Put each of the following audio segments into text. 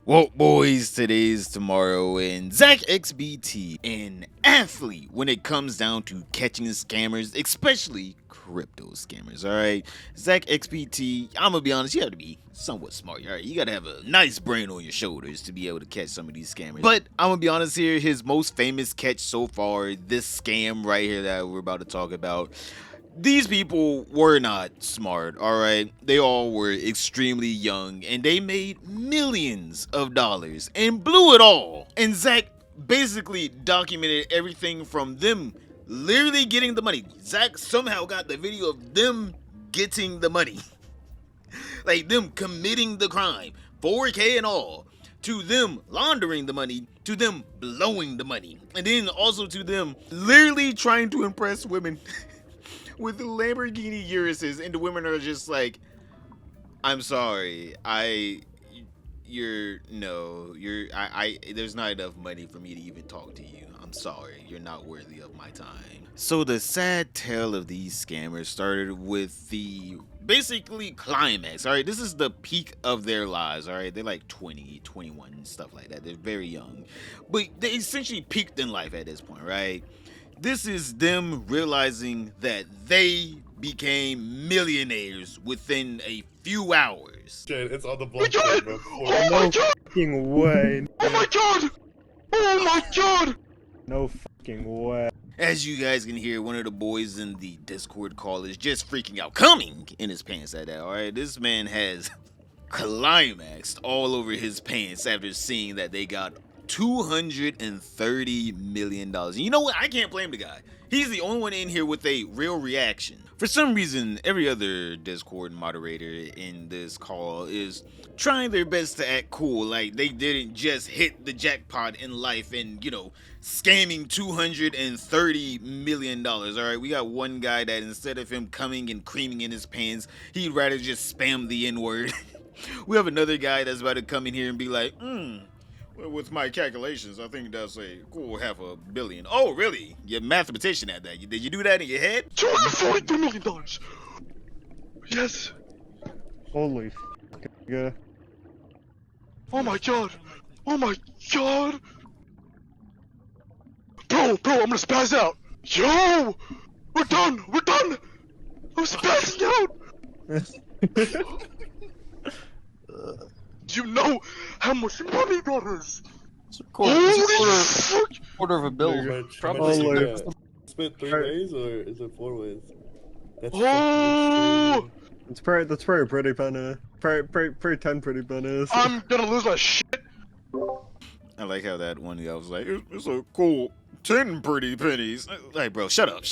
Well, boys, today's tomorrow, and Zach XBT, an athlete when it comes down to catching scammers, especially crypto scammers. All right, Zach XBT, I'm gonna be honest, you have to be somewhat smart. All right, you gotta have a nice brain on your shoulders to be able to catch some of these scammers. But I'm gonna be honest here, his most famous catch so far, this scam right here that we're about to talk about. These people were not smart, all right? They all were extremely young and they made millions of dollars and blew it all. And Zach basically documented everything from them literally getting the money. Zach somehow got the video of them getting the money. Like them committing the crime, 4K and all, to them laundering the money, to them blowing the money, and then also to them literally trying to impress women. With the Lamborghini Uruses, and the women are just like, I'm sorry, there's not enough money for me to even talk to you. I'm sorry, you're not worthy of my time. So the sad tale of these scammers started with the basically climax. All right, this is the peak of their lives. All right, they're like 20, 21, stuff like that. They're very young, but they essentially peaked in life at this point, right? This is them realizing that they became millionaires within a few hours. Shit, it's on the Oh my blockchain, god! bro. Oh my god! Fucking way. Oh my god! Oh my god! No fucking way. As you guys can hear, one of the boys in the Discord call is just freaking out, coming in his pants at that. All right, this man has climaxed all over his pants after seeing that they got $230 million. And you know what? I can't blame the guy. He's the only one in here with a real reaction. For some reason, every other Discord moderator in this call is trying their best to act cool, like they didn't just hit the jackpot in life and, scamming $230 million. All right, we got one guy that instead of him coming and creaming in his pants, he'd rather just spam the N-word. We have another guy that's about to come in here and be like, with my calculations, I think that's a cool $500 million. Oh, really? You're a mathematician at that. Did you do that in your head? $242 million! Yes! Holy fucking god. Oh my god! Oh my god! Bro, I'm gonna spaz out! Yo! We're done! We're done! I'm spazzing out! Do you know how much money that is? Holy fuck! Quarter of a bill. Probably. Spent 3 ways or is it 4 ways? That's Oh! That's pretty pretty penny. Pretty 10 pretty pennies. I'm gonna lose my shit! I like how that one guy was like, it's a cool 10 pretty pennies. Like, bro, shut up.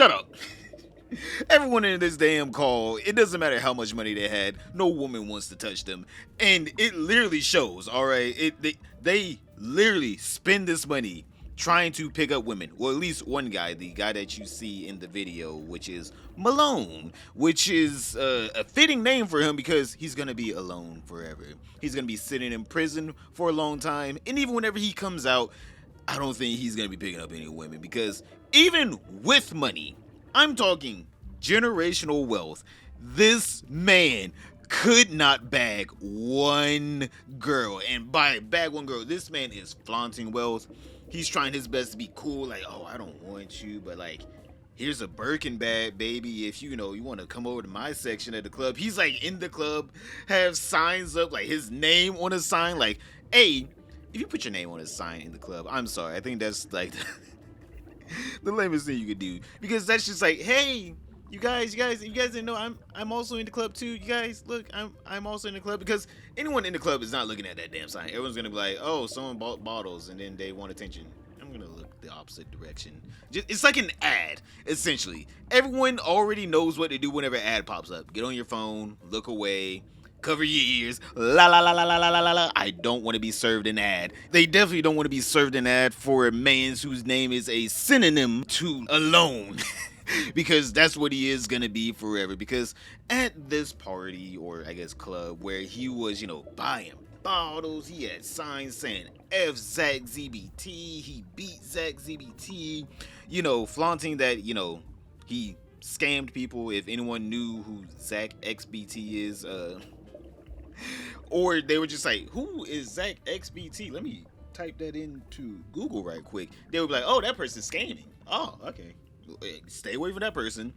Everyone in this damn call, it doesn't matter how much money they had, no woman wants to touch them. And it literally shows, all right? They literally spend this money trying to pick up women. Well, at least one guy, the guy that you see in the video, which is Malone, which is a fitting name for him because he's going to be alone forever. He's going to be sitting in prison for a long time. And even whenever he comes out, I don't think he's going to be picking up any women because even with money, I'm talking generational wealth, this man could not bag one girl. And by bag one girl, this man is flaunting wealth. He's trying his best to be cool, like, oh, I don't want you, but like, here's a Birkin bag, baby. If you want to come over to my section at the club. He's like in the club, have signs up, like his name on a sign, like, hey, if you put your name on a sign in the club, I'm sorry. I think that's like the lamest thing you could do, because that's just like, hey, you guys didn't know I'm also in the club too. You guys, look, I'm also in the club, because anyone in the club is not looking at that damn sign. Everyone's gonna be like, oh, someone bought bottles, and then they want attention. I'm gonna look the opposite direction. It's like an ad, essentially. Everyone already knows what to do whenever an ad pops up. Get on your phone, look away, cover your ears. La la la la la la la la. I don't want to be served an ad. They definitely don't want to be served an ad for a man whose name is a synonym to alone. Because that's what he is gonna be forever. Because at this party, or I guess club, where he was, buying bottles, he had signs saying F Zach ZBT, he beat Zach ZBT, flaunting that, he scammed people. If anyone knew who Zach XBT is, Or they were just like, who is Zach XBT? Let me type that into Google right quick. They would be like, oh, that person's scamming. Oh, okay. Stay away from that person.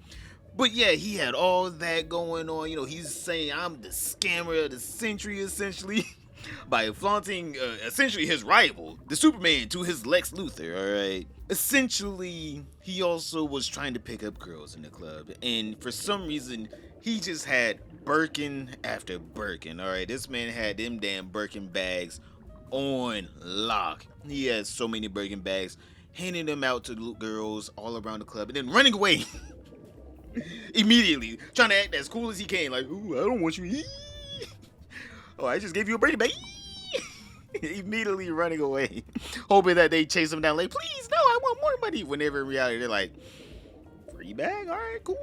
But yeah, he had all that going on. You know, he's saying I'm the scammer of the century, essentially, by flaunting essentially his rival, the Superman, to his Lex Luthor, alright? Essentially, he also was trying to pick up girls in the club, and for some reason, he just had Birkin after Birkin, alright? This man had them damn Birkin bags on lock. He had so many Birkin bags, handing them out to girls all around the club, and then running away. Immediately, trying to act as cool as he can, like, ooh, I don't want you. Oh, I just gave you a Birkin bag. Immediately running away, hoping that they chase him down, like, please, no, I want more money. Whenever in reality, they're like, free bag, all right, cool.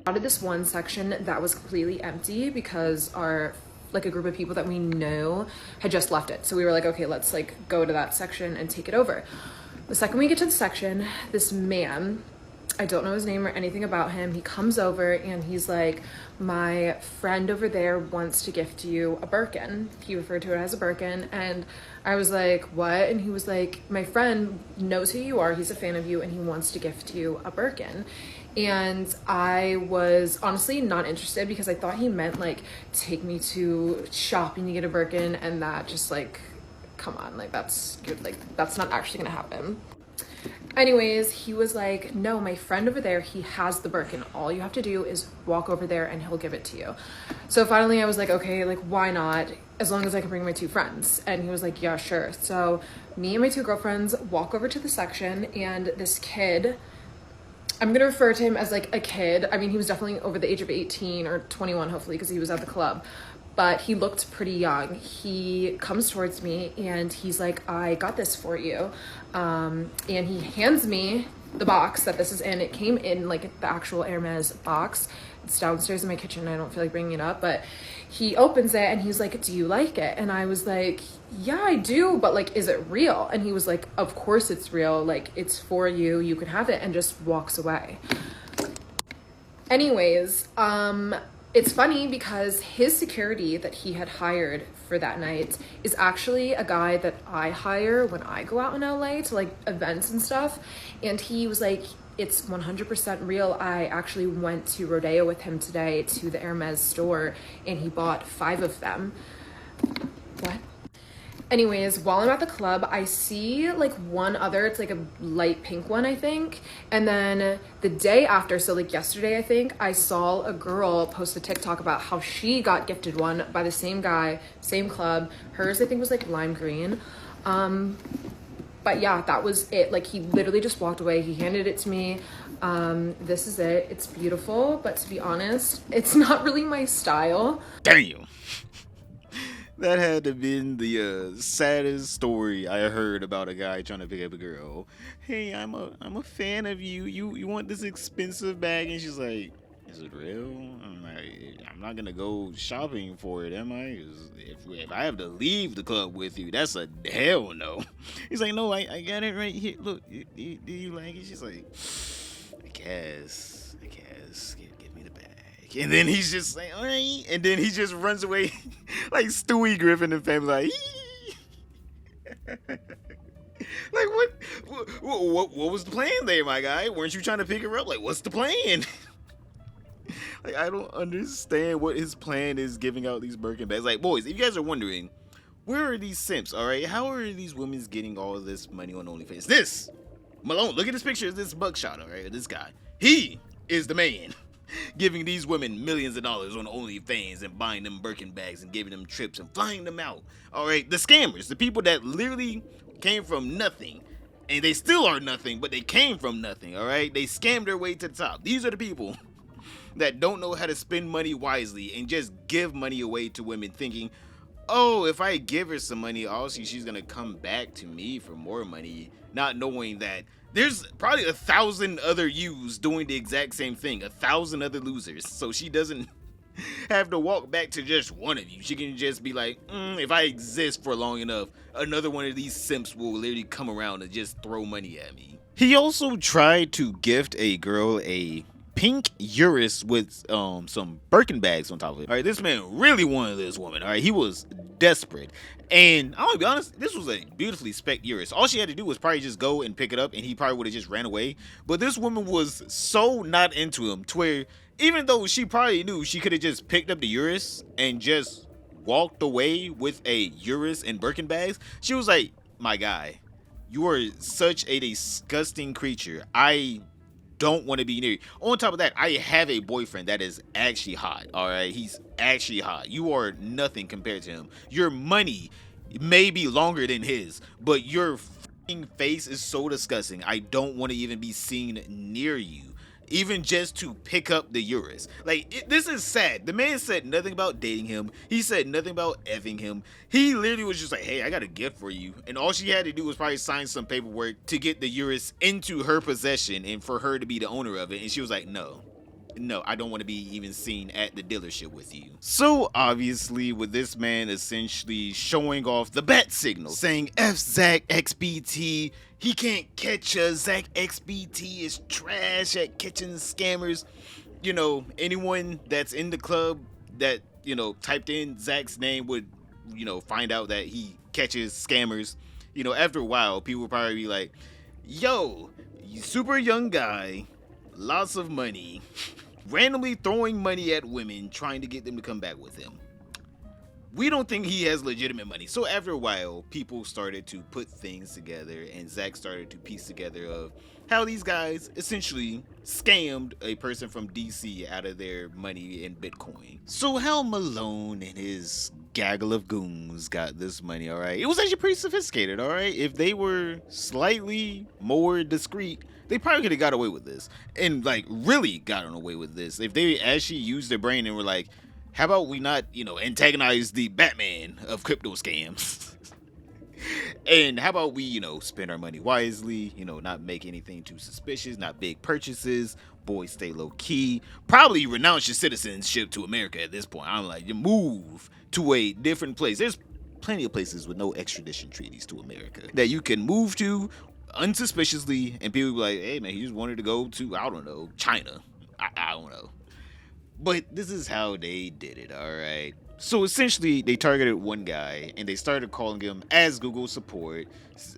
Out of this one section that was completely empty because a group of people that we know had just left it. So we were like, okay, let's like go to that section and take it over. The second we get to the section, this man, I don't know his name or anything about him, he comes over and he's like, my friend over there wants to gift you a Birkin. He referred to it as a Birkin, and I was like, what? And he was like, my friend knows who you are, he's a fan of you, and he wants to gift you a Birkin. And I was honestly not interested because I thought he meant like take me to shopping to get a Birkin, and that just like, come on, like that's good, like that's not actually gonna happen. Anyways, he was like, no, my friend over there, he has the Birkin. All you have to do is walk over there and he'll give it to you. So finally I was like, okay, like why not? As long as I can bring my two friends. And he was like, yeah, sure. So me and my two girlfriends walk over to the section, and this kid, I'm gonna refer to him as like a kid. I mean, he was definitely over the age of 18 or 21, hopefully, because he was at the club. But he looked pretty young. He comes towards me and he's like, I got this for you. And he hands me the box that this is in. It came in like the actual Hermes box. It's downstairs in my kitchen. I don't feel like bringing it up, but he opens it and he's like, do you like it? And I was like, yeah, I do, but like, is it real? And he was like, of course it's real. Like, it's for you. You can have it, and just walks away. Anyways, it's funny because his security that he had hired for that night is actually a guy that I hire when I go out in LA to like events and stuff. And he was like, it's 100% real. I actually went to Rodeo with him today to the Hermes store, and he bought 5 of them. What? Anyways, while I'm at the club, I see like one other, it's like a light pink one, I think. And then the day after, so like yesterday, I think, I saw a girl post a TikTok about how she got gifted one by the same guy, same club. Hers, I think, was like lime green. But yeah, that was it. Like, he literally just walked away. He handed it to me. This is it. It's beautiful, but to be honest, it's not really my style. Damn. That had to have been the saddest story I heard about a guy trying to pick up a girl. Hey, I'm a fan of you. You want this expensive bag? And she's like, is it real? I'm like, I'm not gonna go shopping for it, am I? If I have to leave the club with you, that's a hell no. He's like, no, I got it right here. Look, do you like it? She's like, I guess. Give me the bag. And then he's just like, all right. And then he just runs away like Stewie Griffin and family. Like, what was the plan there, my guy? Weren't you trying to pick her up? Like, what's the plan? Like, I don't understand what his plan is giving out these Birkin bags. Like, boys, if you guys are wondering, where are these simps, all right? How are these women getting all of this money on OnlyFans? This, Malone, look at this picture of this mugshot, all right? This guy. He is the man giving these women millions of dollars on OnlyFans and buying them Birkin bags and giving them trips and flying them out, all right? The scammers, the people that literally came from nothing, and they still are nothing, but they came from nothing, all right? They scammed their way to the top. These are the people that don't know how to spend money wisely and just give money away to women thinking, oh, if I give her some money, obviously she's gonna come back to me for more money, not knowing that there's probably 1,000 other yous doing the exact same thing, 1,000 other losers, so she doesn't have to walk back to just one of you. She can just be like, if I exist for long enough, another one of these simps will literally come around and just throw money at me. He also tried to gift a girl a pink Urus with some Birkin bags on top of it. All right, this man really wanted this woman. All right, he was desperate. And I'm gonna be honest, this was a beautifully spec Urus. All she had to do was probably just go and pick it up, and he probably would have just ran away. But this woman was so not into him to where even though she probably knew she could have just picked up the Urus and just walked away with a Urus and Birkin bags, she was like, my guy, you are such a disgusting creature. I don't want to be near you. On top of that, I have a boyfriend that is actually hot. All right, he's actually hot. You are nothing compared to him. Your money may be longer than his, but your f***ing face is so disgusting. I don't want to even be seen near you, even just to pick up the Urus. Like, this is sad. The man said nothing about dating him. He said nothing about effing him. He literally was just like, hey, I got a gift for you. And all she had to do was probably sign some paperwork to get the Urus into her possession and for her to be the owner of it. And she was like, no, I don't want to be even seen at the dealership with you. So obviously, with this man essentially showing off the bat signal, saying F Zach XBT, he can't catch us. Zach XBT is trash at catching scammers. You know, anyone that's in the club that, you know, typed in Zach's name would, you know, find out that he catches scammers. You know, after a while, people would probably be like, yo, you super young guy, lots of money, randomly throwing money at women, trying to get them to come back with him. We don't think he has legitimate money. So after a while, people started to put things together, and Zach started to piece together of how these guys essentially scammed a person from DC out of their money in Bitcoin. So how Malone and his gaggle of goons got this money, all right? It was actually pretty sophisticated, all right? If they were slightly more discreet, they probably could have got away with this, and like really gotten away with this if they actually used their brain and were like, how about we not, you know, antagonize the Batman of crypto scams? And how about we, you know, spend our money wisely, you know, not make anything too suspicious, not big purchases, boys stay low key, probably renounce your citizenship to America at this point. I'm like, you move to a different place. There's plenty of places with no extradition treaties to America that you can move to unsuspiciously, and people be like, hey man, he just wanted to go to, I don't know, China. I don't know. But this is how they did it, all right? So essentially, they targeted one guy, and they started calling him as Google support,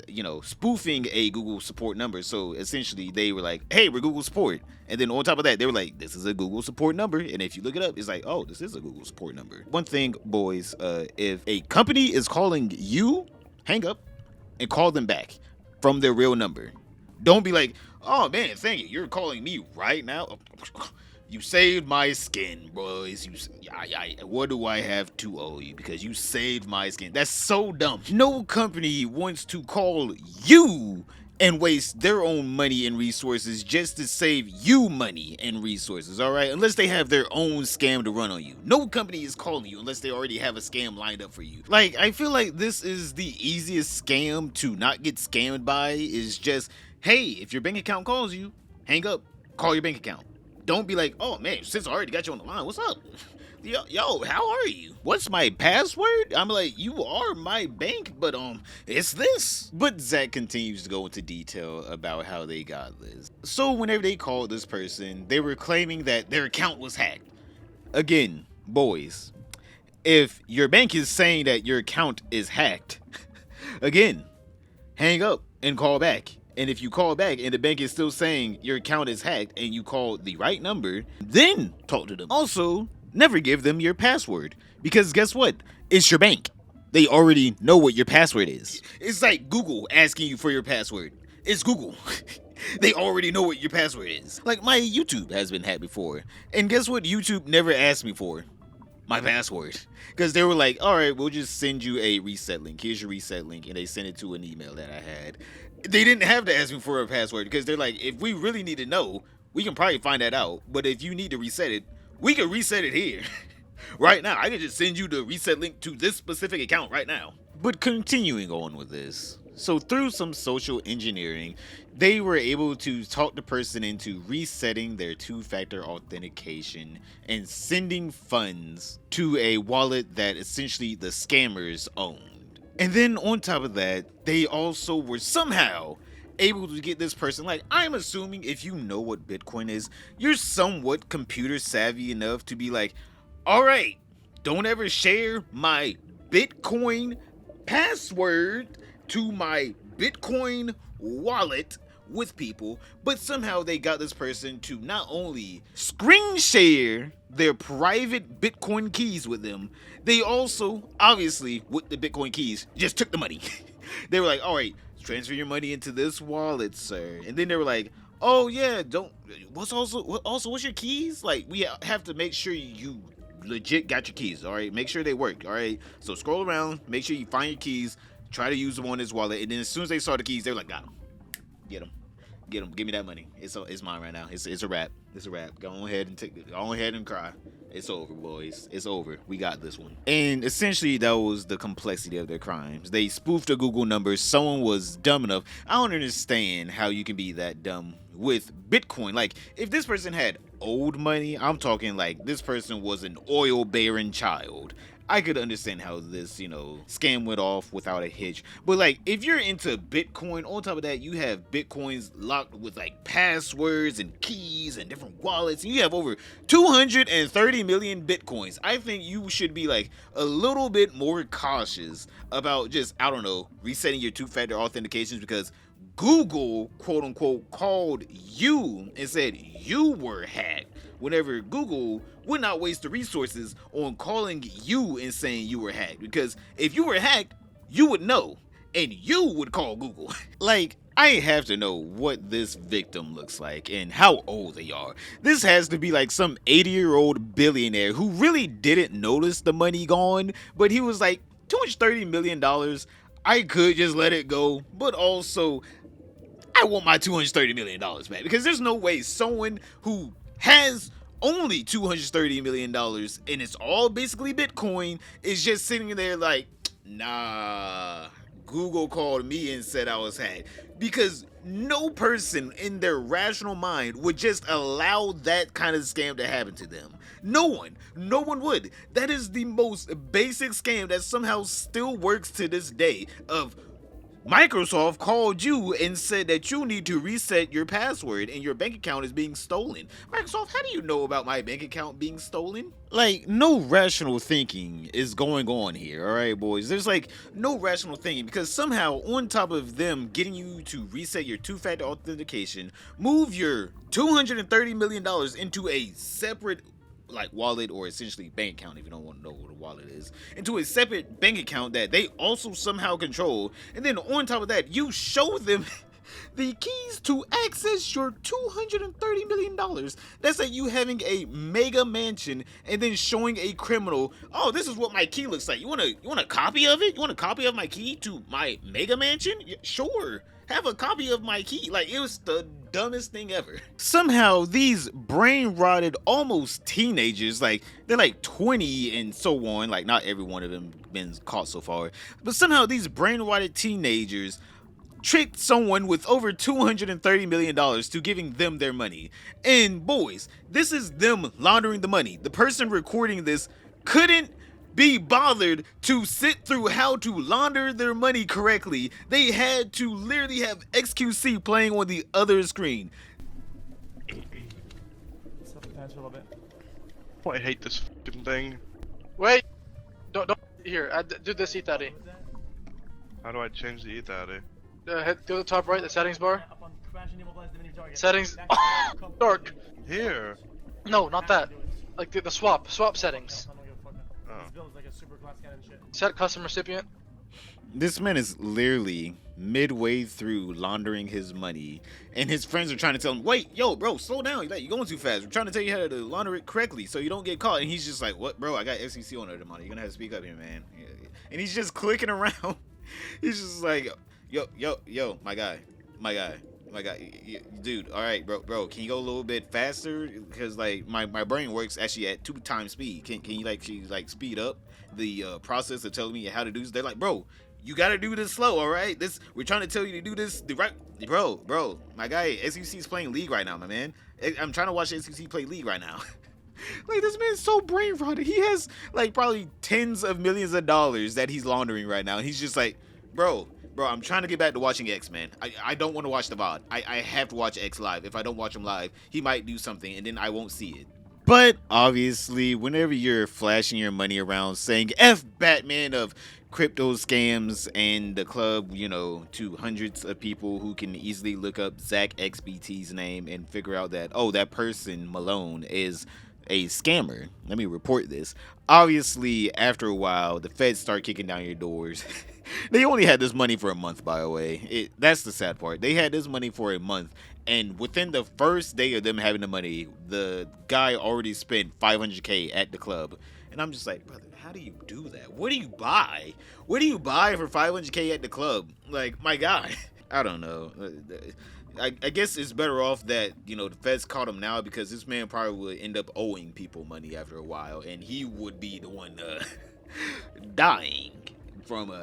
you know, spoofing a Google support number. So essentially, they were like, hey, we're Google support. And then on top of that, they were like, this is a Google support number. And if you look it up, it's like, oh, this is a Google support number. One thing, boys, if a company is calling you, hang up and call them back from their real number. Don't be like, oh man, thank you, you're calling me right now. You saved my skin, boys. What do I have to owe you? Because you saved my skin. That's so dumb. No company wants to call you and waste their own money and resources just to save you money and resources, all right? Unless they have their own scam to run on you. No company is calling you unless they already have a scam lined up for you. Like, I feel like this is the easiest scam to not get scammed by, is just, hey, if your bank account calls you, hang up, call your bank account. Don't be like, oh man, since I already got you on the line, what's up? Yo, how are you? What's my password? I'm like, you are my bank, but it's this. But Zach continues to go into detail about how they got this. So whenever they called this person, they were claiming that their account was hacked. Again, boys, if your bank is saying that your account is hacked, again, hang up and call back. And if you call back and the bank is still saying your account is hacked and you call the right number, then talk to them. Also, never give them your password, because guess what? It's your bank. They already know what your password is. It's like Google asking you for your password. It's Google. They already know what your password is. Like, my YouTube has been hacked before. And guess what YouTube never asked me for? My password. Because they were like, all right, we'll just send you a reset link. Here's your reset link. And they sent it to an email that I had. They didn't have to ask me for a password, because they're like, if we really need to know, we can probably find that out. But if you need to reset it, we can reset it here. Right now. I can just send you the reset link to this specific account right now. But continuing on with this. So through some social engineering, they were able to talk the person into resetting their two-factor authentication and sending funds to a wallet that essentially the scammers owned. And then on top of that, they also were somehow able to get this person, like, I'm assuming if you know what Bitcoin is, you're somewhat computer savvy enough to be like, all right, don't ever share my Bitcoin password to my Bitcoin wallet with people. But somehow they got this person to not only screen share their private Bitcoin keys with them, they also, obviously, with the Bitcoin keys, just took the money. They were like, all right, transfer your money into this wallet, sir. And then they were like, oh yeah, what's your keys? Like, we have to make sure you legit got your keys, all right? Make sure they work, all right? So scroll around, make sure you find your keys, try to use them on his wallet, and then as soon as they saw the keys, they were like, got them. Get them. Give me that money. It's mine right now. It's a wrap. It's a wrap. Go ahead and cry. It's over, boys. It's over. We got this one. And essentially, that was the complexity of their crimes. They spoofed a Google number. Someone was dumb enough. I don't understand how you can be that dumb with Bitcoin. Like, if this person had old money, I'm talking like this person was an oil baron child, I could understand how this, scam went off without a hitch. But like, if you're into Bitcoin, on top of that, you have Bitcoins locked with like passwords and keys and different wallets, and you have over 230 million Bitcoins. I think you should be like a little bit more cautious about just, I don't know, resetting your two-factor authentications, because Google, quote unquote, called you and said you were hacked, whenever Google would not waste the resources on calling you and saying you were hacked. Because if you were hacked, you would know, and you would call Google. Like, I have to know what this victim looks like and how old they are. This has to be like some 80-year-old billionaire who really didn't notice the money gone, but he was like, $230 million, I could just let it go, but also I want my $230 million back. Because there's no way someone who has only $230 million and it's all basically Bitcoin is just sitting there like, nah, Google called me and said I was hacked. Because no person in their rational mind would just allow that kind of scam to happen to them. No one would. That is the most basic scam that somehow still works to this day. Of Microsoft called you and said that you need to reset your password and your bank account is being stolen. Microsoft, how do you know about my bank account being stolen? Like, no rational thinking is going on here, alright, boys? There's like no rational thinking, because somehow on top of them getting you to reset your two-factor authentication, move your $230 million into a separate like wallet, or essentially bank account if you don't want to know what a wallet is, into a separate bank account that they also somehow control, and then on top of that you show them the keys to access your $230 million. That's like you having a mega mansion and then showing a criminal, oh, this is what my key looks like. You want a copy of it? You want a copy of my key to my mega mansion? Yeah, sure. Have a copy of my key. Like, it was the dumbest thing ever. Somehow these brain rotted almost teenagers, like they're like 20 and so on, like not every one of them been caught so far, but somehow these brain rotted teenagers tricked someone with over $230 million to giving them their money. And boys, this is them laundering the money. The person recording this couldn't be bothered to sit through how to launder their money correctly. They had to literally have XQC playing on the other screen. Oh, I hate this fucking thing. Wait! Don't here, do this Etadi. How do I change the Etadi? Go to the top right, the settings bar. Settings. Dark. Here. No, not that. Like the swap settings. Set custom recipient. This man is literally midway through laundering his money, and his friends are trying to tell him, wait, yo, bro, slow down. You're going too fast. We're trying to tell you how to launder it correctly so you don't get caught. And he's just like, what, bro? I got FCC on the money. You're going to have to speak up here, man. And he's just clicking around. He's just like, yo, my guy, dude, all right, bro, can you go a little bit faster? Because like my brain works actually at 2 times speed. Can you speed up the process of telling me how to do this? They're like, bro, you gotta do this slow, all right? We're trying to tell you to do this the right, bro. My guy, SEC is playing League right now, my man. I'm trying to watch SEC play League right now. Like, this man's so brain rotted. He has like probably tens of millions of dollars that he's laundering right now, and he's just like, bro, Bro, I'm trying to get back to watching X, man. I don't want to watch the VOD. I have to watch X live. If I don't watch him live, he might do something and then I won't see it. But obviously, whenever you're flashing your money around saying F Batman of crypto scams and the club, you know, to hundreds of people who can easily look up Zach XBT's name and figure out that, oh, that person, Malone, is a scammer. Let me report this. Obviously, after a while, the feds start kicking down your doors. They only had this money for a month, by the way. That's the sad part. They had this money for a month, and within the first day of them having the money, the guy already spent 500K at the club. And I'm just like, brother, how do you do that? What do you buy? What do you buy for 500K at the club? Like, my guy. I don't know. I guess it's better off that, you know, the feds caught him now, because this man probably would end up owing people money after a while, and he would be the one dying from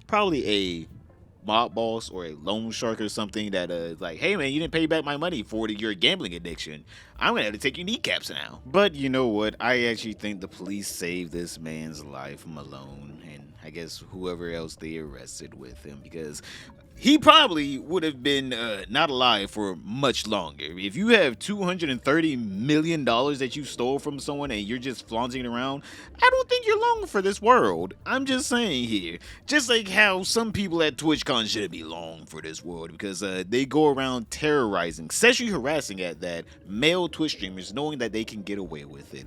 probably a mob boss or a loan shark or something that like, hey man, you didn't pay back my money for your gambling addiction. I'm gonna have to take your kneecaps now. But you know what? I actually think the police saved this man's life, Malone, and I guess whoever else they arrested with him, because he probably would have been not alive for much longer. If you have $230 million that you stole from someone and you're just flaunting it around, I don't think you're long for this world. I'm just saying here. Just like how some people at TwitchCon shouldn't be long for this world, because they go around terrorizing, sexually harassing at that, male Twitch streamers, knowing that they can get away with it.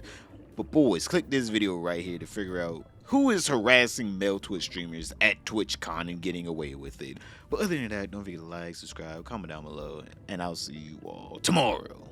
But boys, click this video right here to figure out who is harassing male Twitch streamers at TwitchCon and getting away with it. But other than that, don't forget to like, subscribe, comment down below, and I'll see you all tomorrow.